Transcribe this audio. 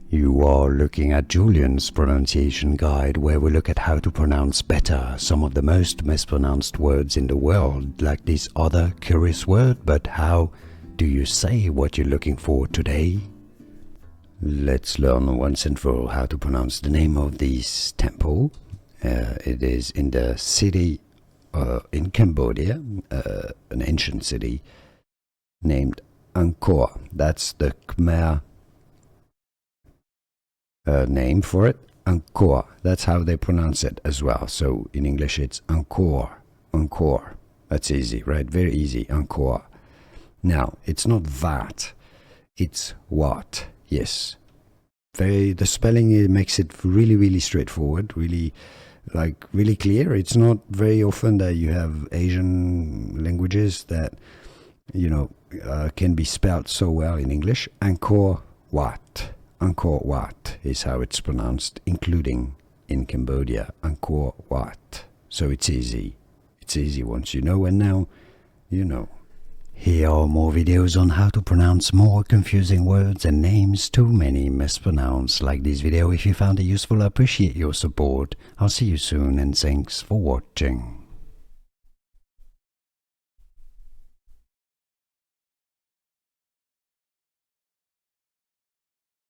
You are looking at Julian's pronunciation guide, where we look at how to pronounce better some of the most mispronounced words in the world, like this other curious word. But how do you say what you're looking for today? Let's learn once and for all how to pronounce the name of this temple. It is in the city in Cambodia, an ancient city named Angkor. That's the Khmer name for it, Angkor. That's how they pronounce it as well. So in English it's Angkor, Angkor. That's easy, right? Very easy, Angkor. Now, it's not Wat, it's Wat. Yes. The spelling makes it really straightforward, really clear. It's not very often that you have Asian languages that, can be spelled so well in English. Angkor Wat. Angkor Wat is how it's pronounced, including in Cambodia. Angkor Wat. So it's easy. It's easy once you know, and now you know. Here are more videos on how to pronounce more confusing words and names too many mispronounced. Like this video if you found it useful. I appreciate your support. I'll see you soon, and thanks for watching.